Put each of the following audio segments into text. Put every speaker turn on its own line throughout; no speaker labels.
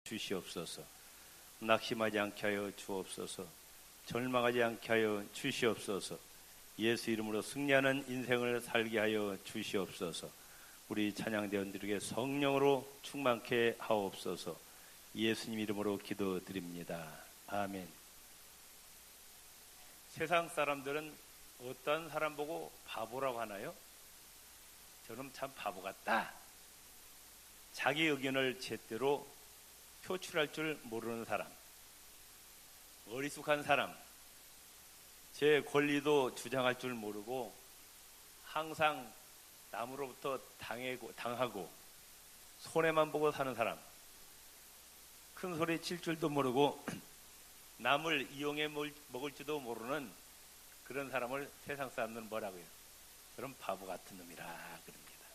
주시옵소서. 낙심하지 않게 하여 주옵소서. 절망하지 않게 하여 주시옵소서. 예수 이름으로 승리하는 인생을 살게 하여 주시옵소서. 우리 찬양대원들에게 성령으로 충만케 하옵소서. 예수님 이름으로 기도드립니다. 아멘. 세상 사람들은 어떤 사람 보고 바보라고 하나요? 저는 참 바보 같다. 자기 의견을 제대로 표출할 줄 모르는 사람, 어리숙한 사람, 제 권리도 주장할 줄 모르고 항상 남으로부터 당하고 손해만 보고 사는 사람, 큰 소리 칠 줄도 모르고 남을 이용해 먹을지도 모르는 그런 사람을 세상 사람들은 뭐라고요? 그런 바보 같은 놈이라 그럽니다.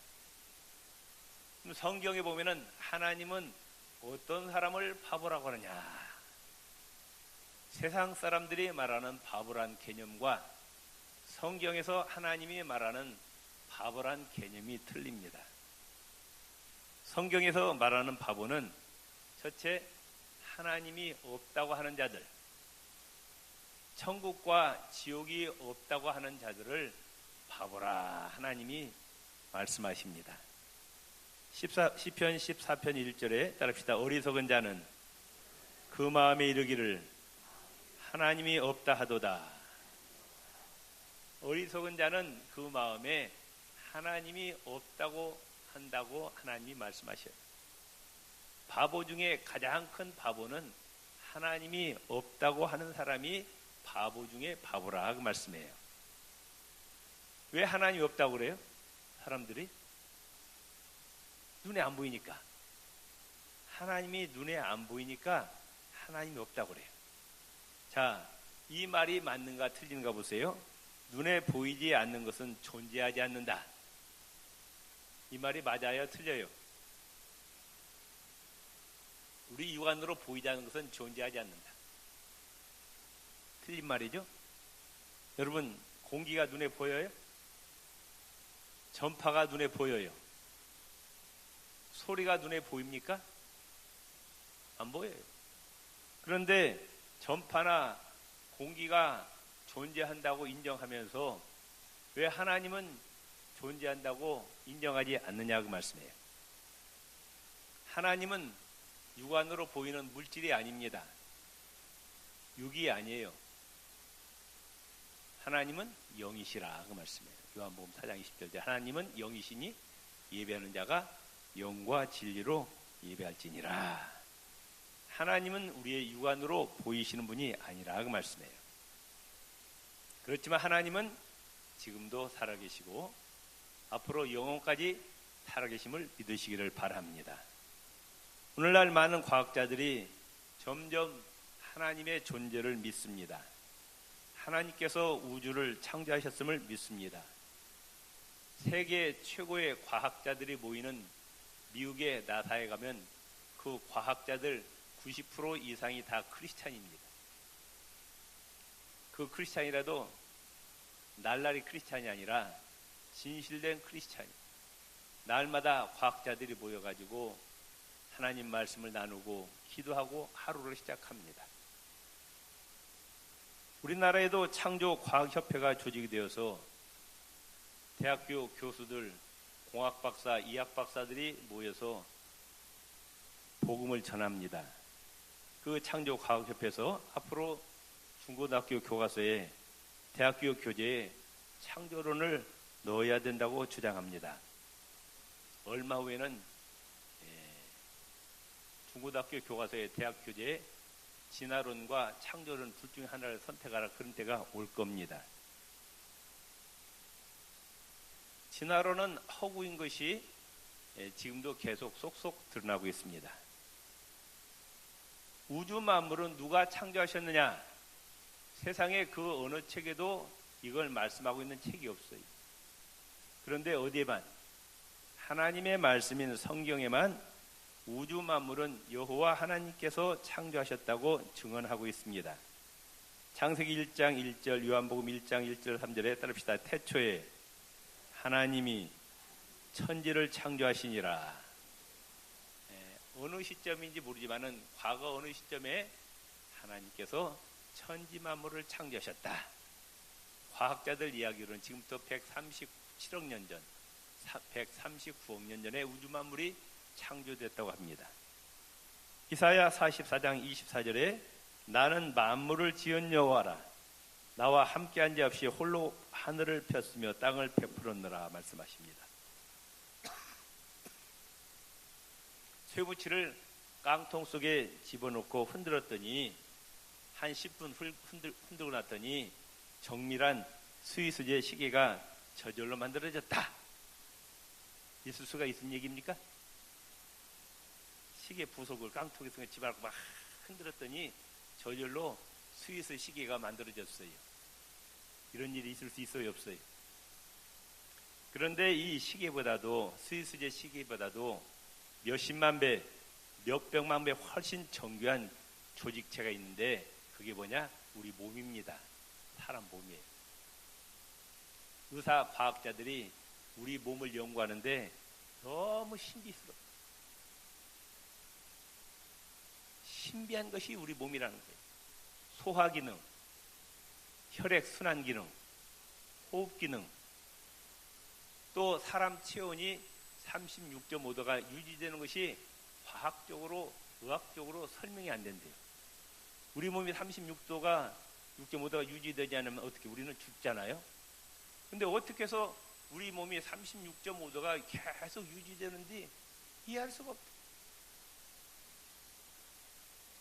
성경에 보면은 하나님은 어떤 사람을 바보라고 하느냐? 세상 사람들이 말하는 바보란 개념과 성경에서 하나님이 말하는 바보란 개념이 틀립니다. 성경에서 말하는 바보는 첫째, 하나님이 없다고 하는 자들, 천국과 지옥이 없다고 하는 자들을 바보라 하나님이 말씀하십니다. 시편 14편 1절에 따릅시다. 어리석은 자는 그 마음에 이르기를 하나님이 없다 하도다. 어리석은 자는 그 마음에 하나님이 없다고 한다고 하나님이 말씀하셔요. 바보 중에 가장 큰 바보는 하나님이 없다고 하는 사람이 바보 중에 바보라 그 말씀이에요. 왜 하나님이 없다고 그래요? 사람들이 눈에 안 보이니까. 하나님이 눈에 안 보이니까 하나님이 없다고 그래요. 자, 이 말이 맞는가 틀린가 보세요. 눈에 보이지 않는 것은 존재하지 않는다. 이 말이 맞아요? 틀려요? 우리 육안으로 보이지 않는 것은 존재하지 않는다. 틀린 말이죠? 여러분, 공기가 눈에 보여요? 전파가 눈에 보여요? 소리가 눈에 보입니까? 안 보여요. 그런데 전파나 공기가 존재한다고 인정하면서 왜 하나님은 존재한다고 인정하지 않느냐 그 말씀이에요. 하나님은 육안으로 보이는 물질이 아닙니다. 육이 아니에요. 하나님은 영이시라 그 말씀이에요. 요한복음 4장 20절 하나님은 영이시니 예배하는 자가 영과 진리로 예배할지니라. 하나님은 우리의 육안으로 보이시는 분이 아니라 그 말씀이에요. 그렇지만 하나님은 지금도 살아계시고 앞으로 영원까지 살아계심을 믿으시기를 바랍니다. 오늘날 많은 과학자들이 점점 하나님의 존재를 믿습니다. 하나님께서 우주를 창조하셨음을 믿습니다. 세계 최고의 과학자들이 모이는 미국의 나사에 가면 그 과학자들 90% 이상이 다 크리스찬입니다. 그 크리스찬이라도 날라리 크리스찬이 아니라 진실된 크리스찬이. 날마다 과학자들이 모여가지고 하나님 말씀을 나누고 기도하고 하루를 시작합니다. 우리나라에도 창조과학협회가 조직이 되어서 대학교 교수들, 공학박사, 이학박사들이 모여서 복음을 전합니다. 그 창조과학협회에서 앞으로 중고등학교 교과서에 대학교 교재에 창조론을 넣어야 된다고 주장합니다. 얼마 후에는 중고등학교 교과서에 대학 교재에 진화론과 창조론 둘 중에 하나를 선택하라 그런 때가 올 겁니다. 진화론은 허구인 것이 지금도 계속 속속 드러나고 있습니다. 우주 만물은 누가 창조하셨느냐? 세상에 그 어느 책에도 이걸 말씀하고 있는 책이 없어요. 그런데 어디에만? 하나님의 말씀인 성경에만 우주 만물은 여호와 하나님께서 창조하셨다고 증언하고 있습니다. 창세기 1장 1절, 요한복음 1장 1절 3절에 따릅시다. 태초에 하나님이 천지를 창조하시니라. 어느 시점인지 모르지만은 과거 어느 시점에 하나님께서 천지 만물을 창조하셨다. 과학자들 이야기로는 지금부터 137억 년 전, 139억 년 전에 우주 만물이 창조됐다고 합니다. 이사야 44장 24절에 나는 만물을 지은 여호와라. 나와 함께한 자 없이 홀로 하늘을 폈으며 땅을 베풀었노라 말씀하십니다. 쇠붙이를 깡통 속에 집어넣고 흔들었더니 한 10분 흔들고 났더니 정밀한 스위스제 시계가 저절로 만들어졌다. 있을 수가 있는 얘기입니까? 시계 부속을 깡통에서 집어넣고 막 흔들었더니 저절로 스위스 시계가 만들어졌어요. 이런 일이 있을 수 있어요, 없어요? 그런데 이 시계보다도, 스위스제 시계보다도 몇십만 배, 몇백만 배 훨씬 정교한 조직체가 있는데 그게 뭐냐? 우리 몸입니다. 사람 몸이에요. 의사 과학자들이 우리 몸을 연구하는데 너무 신비스러워. 신비한 것이 우리 몸이라는 거예요. 소화기능, 혈액순환기능, 호흡기능, 또 사람 체온이 36.5도가 유지되는 것이 과학적으로, 의학적으로 설명이 안 된대요. 우리 몸이 36도가 6.5도가 유지되지 않으면 어떻게 우리는 죽잖아요. 근데 어떻게 해서 우리 몸이 36.5도가 계속 유지되는지 이해할 수가 없다.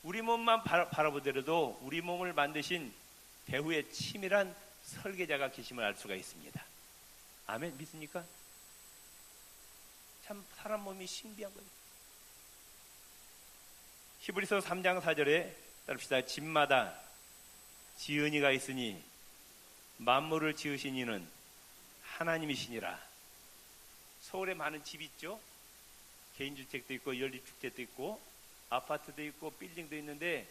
우리 몸만 바라보더라도 우리 몸을 만드신 배후에 치밀한 설계자가 계심을 알 수가 있습니다. 아멘. 믿습니까? 참 사람 몸이 신비한 거예요. 히브리서 3장 4절에 따릅시다. 집마다 지은 이가 있으니 만물을 지으신 이는 하나님이시니라. 서울에 많은 집이 있죠. 개인주택도 있고 연립주택도 있고 아파트도 있고 빌딩도 있는데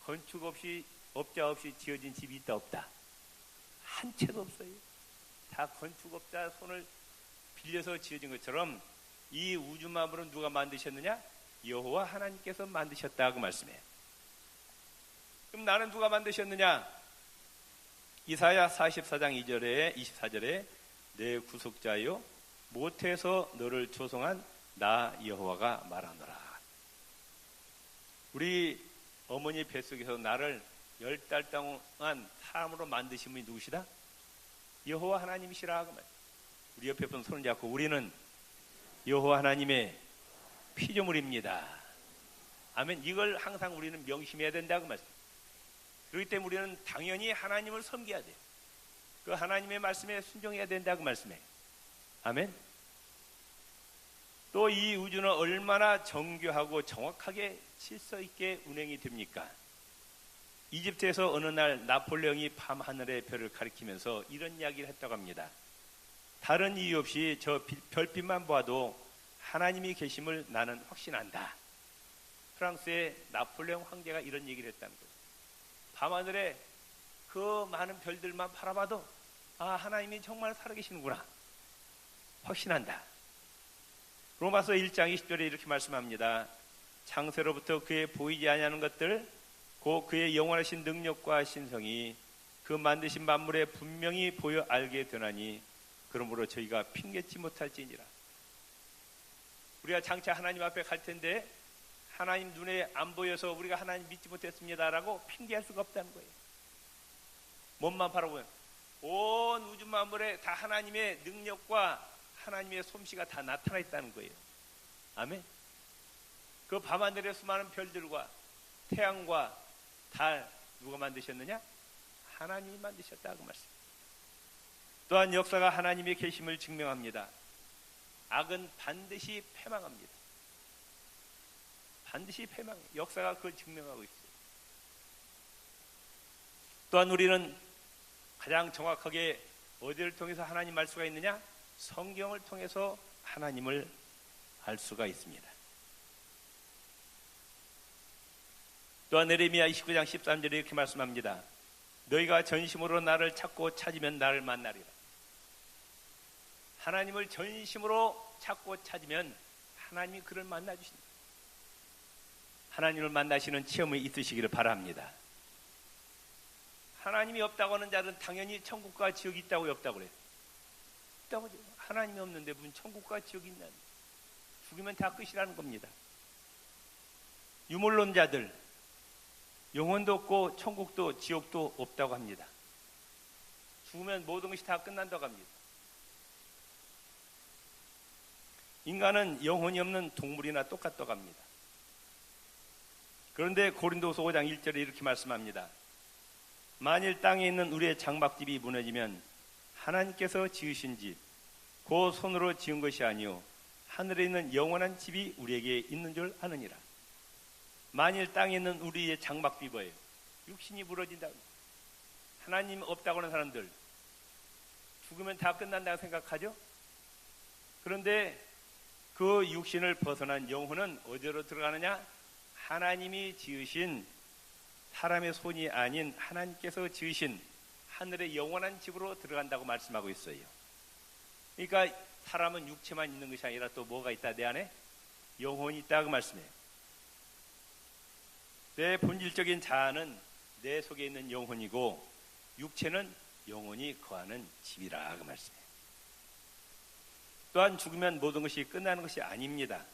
건축 없이 업자 없이 지어진 집이 있다 없다? 한 채도 없어요. 다 건축업자 손을 빌려서 지어진 것처럼 이 우주 만물은 누가 만드셨느냐? 여호와 하나님께서 만드셨다고 말씀해요. 그럼 나는 누가 만드셨느냐? 이사야 44장 2절에 24절에 내 구속자여 모태에서 너를 조성한 나 여호와가 말하노라. 우리 어머니 뱃속에서 나를 10달 동안 사람으로 만드신 분이 누구시다? 여호와 하나님이시라. 우리 옆에 분 손을 잡고 우리는 여호와 하나님의 피조물입니다. 아멘. 이걸 항상 우리는 명심해야 된다고 말씀. 그렇기 때문에 우리는 당연히 하나님을 섬겨야 돼요. 그 하나님의 말씀에 순종해야 된다고 말씀해. 아멘. 또 이 우주는 얼마나 정교하고 정확하게 질서 있게 운행이 됩니까? 이집트에서 어느 날 나폴레옹이 밤하늘의 별을 가리키면서 이런 이야기를 했다고 합니다. 다른 이유 없이 저 별빛만 보아도 하나님이 계심을 나는 확신한다. 프랑스의 나폴레옹 황제가 이런 얘기를 했다는 거예요. 밤하늘에 그 많은 별들만 바라봐도 하나님이 정말 살아계시는구나 확신한다. 로마서 1장 20절에 이렇게 말씀합니다. 창세로부터 그의 보이지 아니하는 것들 곧 그의 영원하신 능력과 신성이 그 만드신 만물에 분명히 보여 알게 되나니 그러므로 저희가 핑계치 못할지니라. 우리가 장차 하나님 앞에 갈 텐데 하나님 눈에 안 보여서 우리가 하나님 믿지 못했습니다라고 핑계할 수가 없다는 거예요. 몸만 바라보면 온 우주 만물에 다 하나님의 능력과 하나님의 솜씨가 다 나타나 있다는 거예요. 아멘. 그 밤하늘의 수많은 별들과 태양과 달 누가 만드셨느냐? 하나님이 만드셨다고 말씀. 또한 역사가 하나님의 계심을 증명합니다. 악은 반드시 패망합니다. 반드시 패망. 역사가 그걸 증명하고 있어요. 또한 우리는 가장 정확하게 어디를 통해서 하나님 알 수가 있느냐? 성경을 통해서 하나님을 알 수가 있습니다. 또한 에레미야 29장 13절에 이렇게 말씀합니다. 너희가 전심으로 나를 찾고 찾으면 나를 만나리라. 하나님을 전심으로 찾고 찾으면 하나님이 그를 만나주십니다. 하나님을 만나시는 체험이 있으시기를 바랍니다. 하나님이 없다고 하는 자는 당연히 천국과 지옥이 있다고 없다고 그래요. 있다고. 하나님이 없는데 무슨 천국과 지옥이 있냐. 죽으면 다 끝이라는 겁니다. 유물론자들 영혼도 없고 천국도 지옥도 없다고 합니다. 죽으면 모든 것이 다 끝난다고 합니다. 인간은 영혼이 없는 동물이나 똑같다고 합니다. 그런데 고린도서 5장 1절에 이렇게 말씀합니다. 만일 땅에 있는 우리의 장막집이 무너지면 하나님께서 지으신 집, 그 손으로 지은 것이 아니요 하늘에 있는 영원한 집이 우리에게 있는 줄 아느니라. 만일 땅에 있는 우리의 장막집이 뭐예요? 육신이 무너진다. 하나님 없다고 하는 사람들 죽으면 다 끝난다고 생각하죠? 그런데 그 육신을 벗어난 영혼은 어디로 들어가느냐? 하나님이 지으신, 사람의 손이 아닌 하나님께서 지으신 하늘의 영원한 집으로 들어간다고 말씀하고 있어요. 그러니까 사람은 육체만 있는 것이 아니라 또 뭐가 있다? 내 안에 영혼이 있다 그 말씀이에요. 내 본질적인 자아는 내 속에 있는 영혼이고 육체는 영혼이 거하는 집이라 그 말씀이에요. 또한 죽으면 모든 것이 끝나는 것이 아닙니다.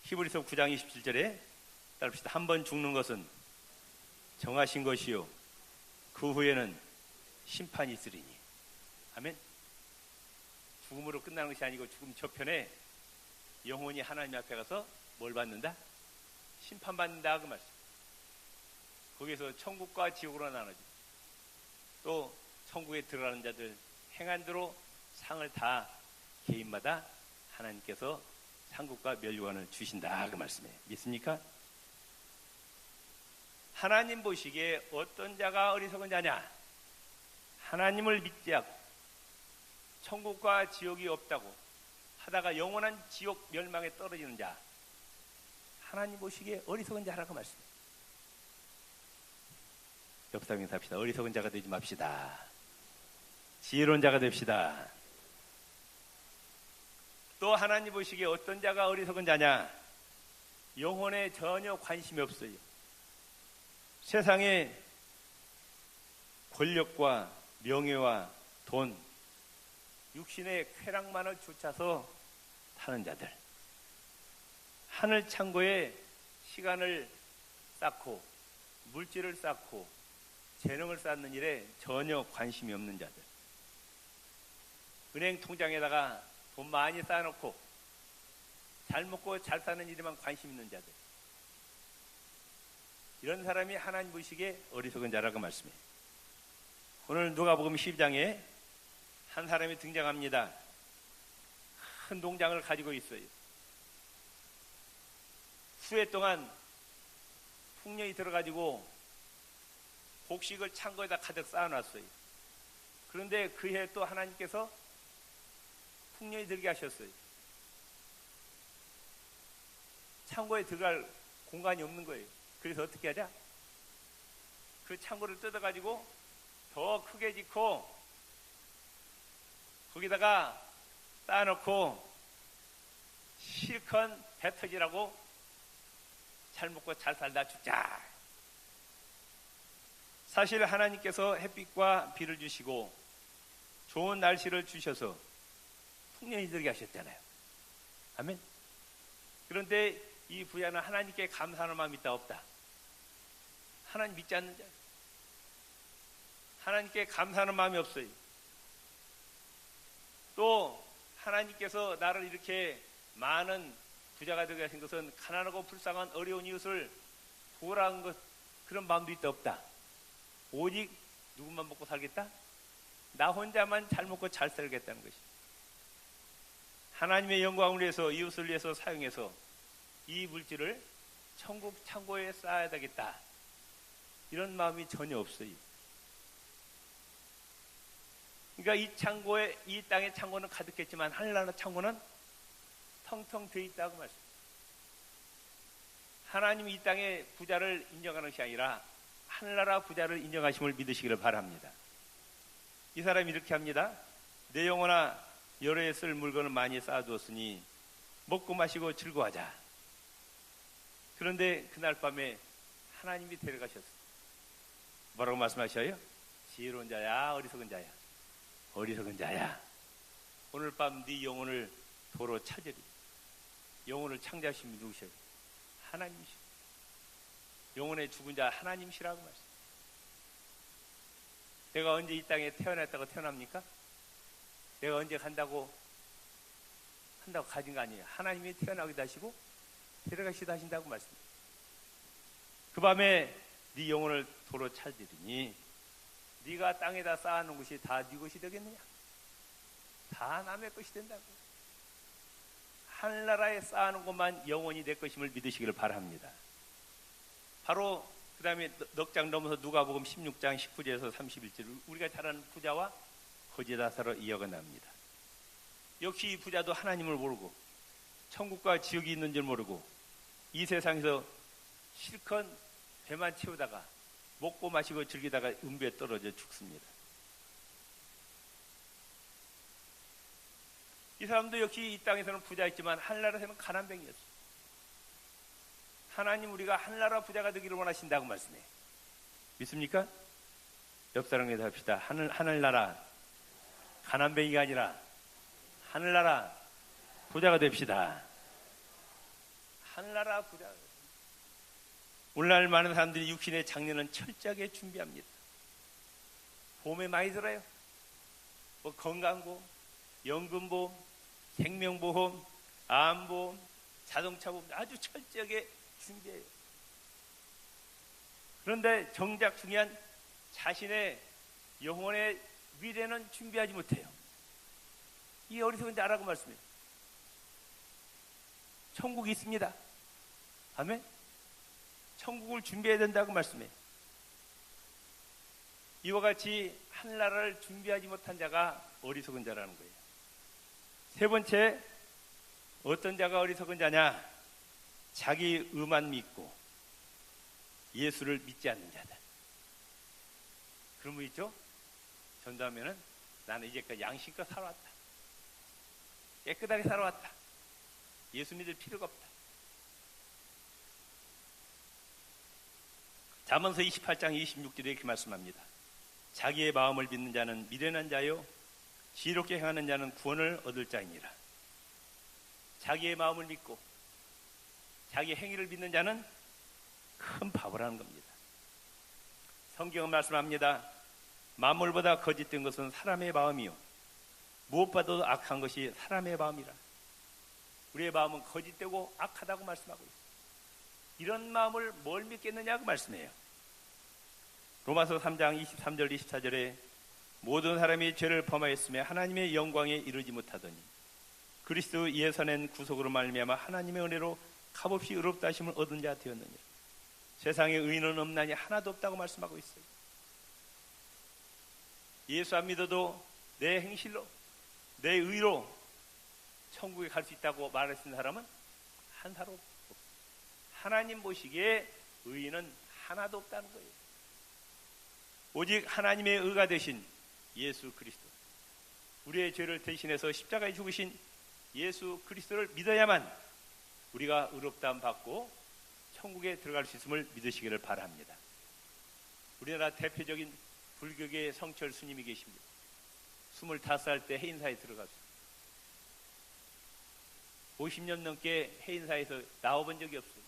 히브리서 9장 27절에 따릅시다. 한 번 죽는 것은 정하신 것이요 그 후에는 심판이 있으리니. 아멘. 죽음으로 끝나는 것이 아니고 죽음 저편에 영혼이 하나님 앞에 가서 뭘 받는다? 심판받는다 그 말씀. 거기서 천국과 지옥으로 나눠져. 또 천국에 들어가는 자들 행한 대로 상을 다 개인마다 하나님께서 상급과 멸류관을 주신다 그 말씀이에요. 믿습니까? 하나님 보시기에 어떤 자가 어리석은 자냐? 하나님을 믿지 않고 천국과 지옥이 없다고 하다가 영원한 지옥 멸망에 떨어지는 자, 하나님 보시기에 어리석은 자라고 말씀해요. 옆 사람에게 합시다. 어리석은 자가 되지 맙시다. 지혜로운 자가 됩시다. 또 하나님 보시기에 어떤 자가 어리석은 자냐? 영혼에 전혀 관심이 없어요. 세상에 권력과 명예와 돈, 육신의 쾌락만을 쫓아서 사는 자들, 하늘 창고에 시간을 쌓고 물질을 쌓고 재능을 쌓는 일에 전혀 관심이 없는 자들, 은행 통장에다가 돈 많이 쌓아놓고 잘 먹고 잘 사는 일에만 관심 있는 자들, 이런 사람이 하나님 보시기에 어리석은 자라고 말씀해요. 오늘 누가복음 12장에 한 사람이 등장합니다. 큰 농장을 가지고 있어요. 수해 동안 풍년이 들어가지고 곡식을 창고에다 가득 쌓아놨어요. 그런데 그 해에 또 하나님께서 풍년이 들게 하셨어요. 창고에 들어갈 공간이 없는 거예요. 그래서 어떻게 하자? 그 창고를 뜯어가지고 더 크게 짓고 거기다가 쌓아놓고 실컷 배 터지라고 잘 먹고 잘 살다 죽자. 사실 하나님께서 햇빛과 비를 주시고 좋은 날씨를 주셔서 풍년이 들게 하셨잖아요. 아멘. 그런데 이 부자는 하나님께 감사하는 마음이 있다 없다? 하나님 믿지 않는 자, 하나님께 감사하는 마음이 없어요. 또 하나님께서 나를 이렇게 많은 부자가 되게 하신 것은 가난하고 불쌍한 어려운 이웃을 도우라는 것, 그런 마음도 있다 없다? 오직 누구만 먹고 살겠다? 나 혼자만 잘 먹고 잘 살겠다는 것이. 하나님의 영광을 위해서, 이웃을 위해서 사용해서 이 물질을 천국 창고에 쌓아야 되겠다, 이런 마음이 전혀 없어요. 그러니까 이 땅의 창고는 가득했지만 하늘나라 창고는 텅텅 비어 있다고 말씀. 하나님이 이 땅의 부자를 인정하는 것이 아니라 하늘나라 부자를 인정하심을 믿으시기를 바랍니다. 이 사람이 이렇게 합니다. 내 영혼아, 여러 해 쓸 물건을 많이 쌓아두었으니 먹고 마시고 즐거워하자. 그런데 그날 밤에 하나님이 데려가셨어요. 뭐라고 말씀하셔요? 지혜로운 자야, 어리석은 자야. 어리석은 자야. 오늘 밤 네 영혼을 도로 찾으리. 영혼을 창조하신 분이 누구셔요? 하나님이시오. 영혼의 죽은 자 하나님이시라고 말씀. 내가 언제 이 땅에 태어났다고 태어납니까? 내가 언제 한다고 가진 거 아니에요. 하나님이 태어나기도 하시고 데려가시기도 하신다고 말씀해요. 그 밤에 네 영혼을 도로 찾으리니 네가 땅에다 쌓아놓은 것이 다 네 것이 되겠느냐? 다 남의 것이 된다고. 하늘나라에 쌓아놓은 것만 영원히 내 것임을 믿으시기를 바랍니다. 바로 그 다음에 넉 장 넘어서 누가복음 16장 19절에서 31절 우리가 잘 아는 부자와 거지다사로 이어가 납니다. 역시 이 부자도 하나님을 모르고 천국과 지옥이 있는 줄 모르고 이 세상에서 실컷 배만 채우다가 먹고 마시고 즐기다가 음부에 떨어져 죽습니다. 이 사람도 역시 이 땅에서는 부자였지만 하늘나라에서는 가난뱅이였어요. 하나님 우리가 하늘나라 부자가 되기를 원하신다고 말씀해요. 믿습니까? 옆 사람에게 합시다. 하늘나라 가난뱅이가 아니라 하늘나라 부자가 됩시다. 하늘나라 부자. 오늘날 많은 사람들이 육신의 장례는 철저하게 준비합니다. 보험에 많이 들어요. 뭐 건강보험, 연금보험, 생명보험, 암보험, 자동차보험 아주 철저하게 준비해요. 그런데 정작 중요한 자신의 영혼의 미래는 준비하지 못해요. 이 어리석은 자라고 말씀해요. 천국이 있습니다. 아멘. 천국을 준비해야 된다고 말씀해요. 이와 같이 하늘나라를 준비하지 못한 자가 어리석은 자라는 거예요. 세 번째, 어떤 자가 어리석은 자냐? 자기 의만 믿고 예수를 믿지 않는 자들. 그런 분 있죠? 전도하면은 나는 이제까지 양심껏 살아왔다. 깨끗하게 살아왔다. 예수 믿을 필요가 없다. 잠언서 28장 26절에 이렇게 말씀합니다. 자기의 마음을 믿는 자는 미련한 자요 지혜롭게 행하는 자는 구원을 얻을 자이니라. 자기의 마음을 믿고 자기 행위를 믿는 자는 큰 바보라는 겁니다. 성경은 말씀합니다. 만물보다 거짓된 것은 사람의 마음이요 무엇보다도 악한 것이 사람의 마음이라. 우리의 마음은 거짓되고 악하다고 말씀하고 있습니다. 이런 마음을 뭘 믿겠느냐고 말씀해요. 로마서 3장 23절 24절에 모든 사람이 죄를 범하였으며 하나님의 영광에 이르지 못하더니 그리스도 예서 낸 구속으로 말미암아 하나님의 은혜로 값없이 의롭다 하심을 얻은 자 되었느니라. 세상에 의인은 없나니 하나도 없다고 말씀하고 있어요. 예수 안 믿어도 내 행실로 내 의로 천국에 갈 수 있다고 말할 수 있는 사람은 한 사람 없어요. 하나님 보시기에 의인은 하나도 없다는 거예요. 오직 하나님의 의가 되신 예수 그리스도, 우리의 죄를 대신해서 십자가에 죽으신 예수 그리스도를 믿어야만 우리가 의롭다함 받고 천국에 들어갈 수 있음을 믿으시기를 바랍니다. 우리나라 대표적인 불교계 성철 스님이 계십니다. 25살 때 해인사에 들어갔어요. 50년 넘게 해인사에서 나와본 적이 없어요.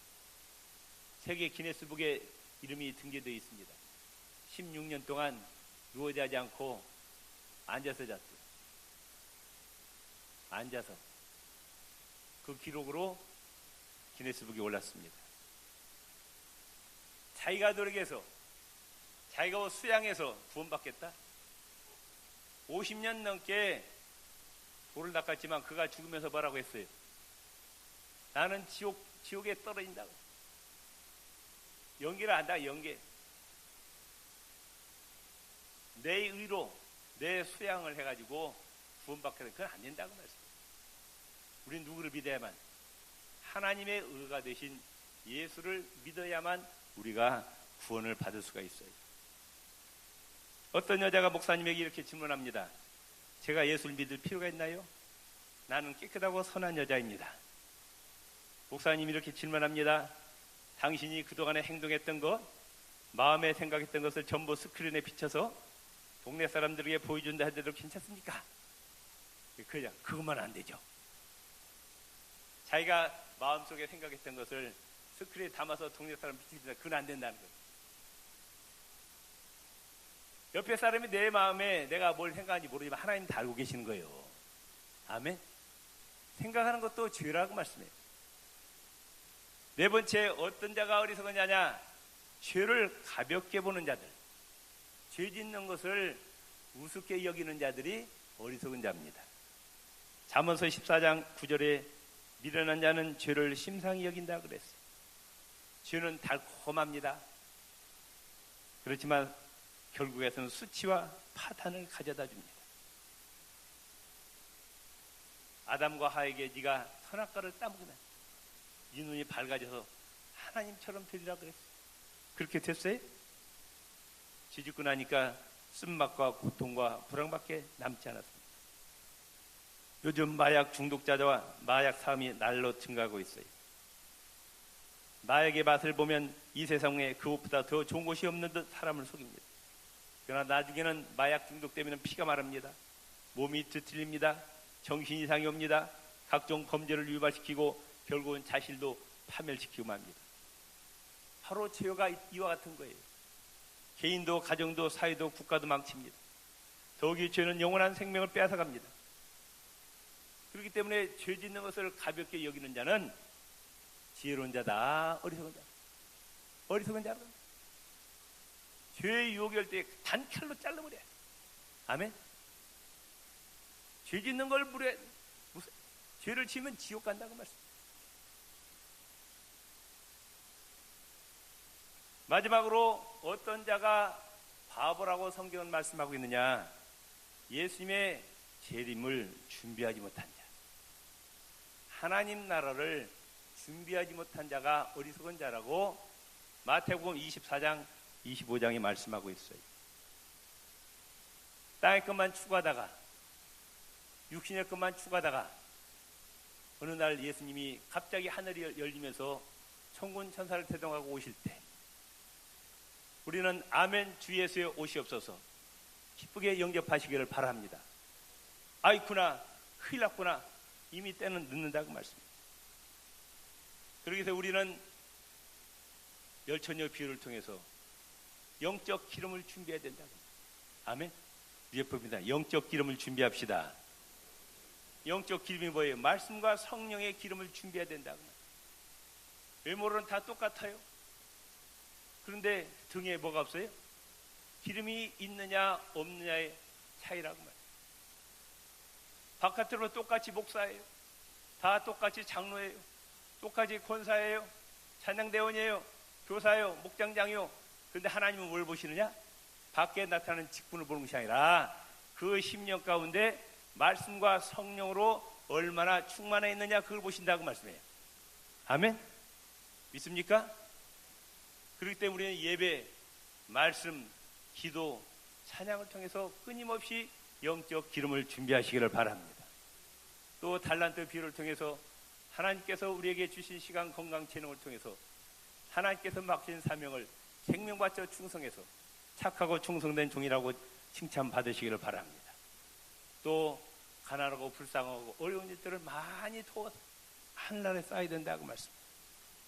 세계 기네스북에 이름이 등재되어 있습니다. 16년 동안 누워 자지 않고 앉아서 잤어요. 앉아서. 그 기록으로 기네스북에 올랐습니다. 자기가 노력해서 자기가 수양해서 구원받겠다. 50년 넘게 돌을 닦았지만 그가 죽으면서 뭐라고 했어요? 나는 지옥에 떨어진다고. 연기를 한다. 연기. 내 의로 내 수양을 해가지고 구원받게 그건 안 된다고 말씀해요. 우리는 누구를 믿어야만? 하나님의 의가 되신 예수를 믿어야만 우리가 구원을 받을 수가 있어요. 어떤 여자가 목사님에게 이렇게 질문합니다. 제가 예수를 믿을 필요가 있나요? 나는 깨끗하고 선한 여자입니다. 목사님이 이렇게 질문합니다. 당신이 그동안에 행동했던 것, 마음에 생각했던 것을 전부 스크린에 비춰서 동네 사람들에게 보여준다 해도 괜찮습니까? 그냥 그것만 안 되죠. 자기가 마음속에 생각했던 것을 스크린에 담아서 동네 사람 비춰준다, 그건 안 된다는 거예요. 옆에 사람이 내 마음에 내가 뭘 생각하는지 모르지만 하나님 다 알고 계시는 거예요. 아멘. 생각하는 것도 죄라고 말씀해요. 네 번째, 어떤 자가 어리석은 자냐? 죄를 가볍게 보는 자들, 죄 짓는 것을 우습게 여기는 자들이 어리석은 자입니다. 잠언서 14장 9절에 미련한 자는 죄를 심상히 여긴다 그랬어요. 죄는 달콤합니다. 그렇지만 결국에서는 수치와 파탄을 가져다 줍니다. 아담과 하에게 네가 선악과를 따먹으면 네 눈이 밝아져서 하나님처럼 되리라 그랬어요. 그렇게 됐어요? 뒤집고 나니까 쓴맛과 고통과 불안밖에 남지 않았습니다. 요즘 마약 중독자와 마약 사함이 날로 증가하고 있어요. 마약의 맛을 보면 이 세상에 그것보다 더 좋은 곳이 없는 듯 사람을 속입니다. 그러나 나중에는 마약 중독되면 피가 마릅니다. 몸이 뒤틀립니다. 정신 이상이 옵니다. 각종 범죄를 유발시키고 결국은 자신도 파멸시키고 맙니다. 바로 죄가 이와 같은 거예요. 개인도 가정도 사회도 국가도 망칩니다. 더욱이 죄는 영원한 생명을 빼앗아갑니다. 그렇기 때문에 죄 짓는 것을 가볍게 여기는 자는 지혜로운 자다. 어리석은 자. 어리석은 자다. 죄의 유혹이 올 때 단칼로 잘라버려요. 아멘. 죄 짓는 걸 무슨 죄를 지으면 지옥 간다고 말씀. 마지막으로 어떤 자가 바보라고 성경은 말씀하고 있느냐? 예수님의 재림을 준비하지 못한 자, 하나님 나라를 준비하지 못한 자가 어리석은 자라고 마태복음 24장 25장에 말씀하고 있어요. 땅의 것만 추구하다가, 육신의 것만 추구하다가 어느 날 예수님이 갑자기 하늘이 열리면서 천군 천사를 대동하고 오실 때 우리는 아멘 주 예수의 오시옵소서 기쁘게 영접하시기를 바랍니다. 아이쿠나 큰일 났구나, 이미 때는 늦는다고 말씀입니다. 그러기 위해서 우리는 열처녀 비유를 통해서 영적 기름을 준비해야 된다고. 아멘. 예법입니다. 영적 기름을 준비합시다. 영적 기름이 뭐예요? 말씀과 성령의 기름을 준비해야 된다고. 외모는 다 똑같아요. 그런데 등에 뭐가 없어요? 기름이 있느냐 없느냐의 차이라고 말해요. 바깥으로 똑같이 목사예요. 다 똑같이 장로예요. 똑같이 권사예요. 찬양대원이에요. 교사예요. 목장장이요. 그런데 하나님은 뭘 보시느냐? 밖에 나타나는 직분을 보는 것이 아니라 그 심령 가운데 말씀과 성령으로 얼마나 충만해 있느냐, 그걸 보신다고 말씀해요. 아멘? 믿습니까? 그렇기 때문에 우리는 예배, 말씀, 기도, 찬양을 통해서 끊임없이 영적 기름을 준비하시기를 바랍니다. 또 달란트 비유를 통해서 하나님께서 우리에게 주신 시간, 건강, 재능을 통해서 하나님께서 맡긴 사명을 생명받쳐 충성해서 착하고 충성된 종이라고 칭찬받으시기를 바랍니다. 또 가난하고 불쌍하고 어려운 일들을 많이 도와서 하늘나라에 쌓아야 된다고 말씀합니다.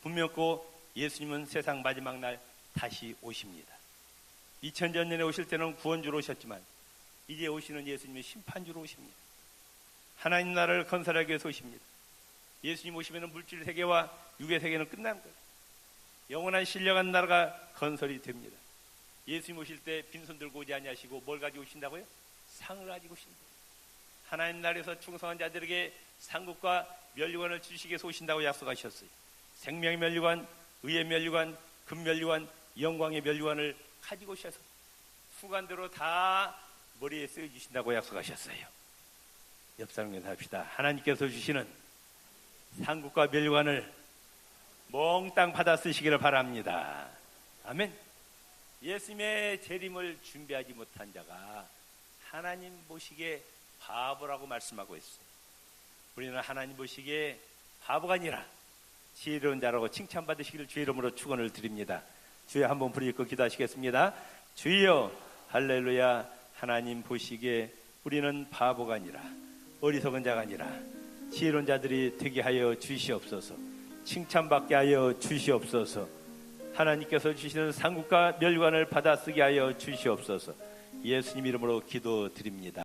분명코 예수님은 세상 마지막 날 다시 오십니다. 2000년 전에 오실 때는 구원주로 오셨지만 이제 오시는 예수님은 심판주로 오십니다. 하나님 나라를 건설하기 위해서 오십니다. 예수님 오시면 물질 세계와 육의 세계는 끝난 거예요. 영원한 신령한 나라가 건설이 됩니다. 예수님 오실 때 빈손 들고 오지 아니하시고 뭘 가지고 오신다고요? 상을 가지고 오신다. 하나님 나라에서 충성한 자들에게 상급과 면류관을 주시기 위해서 오신다고 약속하셨어요. 생명의 면류관, 의의 면류관, 금면류관, 영광의 면류관을 가지고 오셔서 수관대로 다 머리에 쓰여주신다고 약속하셨어요. 옆 사람에게 합시다. 하나님께서 주시는 상급과 면류관을 몽땅 받아 쓰시기를 바랍니다. 아멘. 예수님의 재림을 준비하지 못한 자가 하나님 보시기에 바보라고 말씀하고 있어요. 우리는 하나님 보시기에 바보가 아니라 지혜로운 자라고 칭찬받으시기를 주의 이름으로 축원을 드립니다. 주여 한번 부르짖고 기도하시겠습니다. 주여 할렐루야. 하나님 보시기에 우리는 바보가 아니라 어리석은 자가 아니라 지혜로운 자들이 되게 하여 주시옵소서. 칭찬받게 하여 주시옵소서. 하나님께서 주시는 상급과 멸관을 받아 쓰게 하여 주시옵소서. 예수님 이름으로 기도드립니다.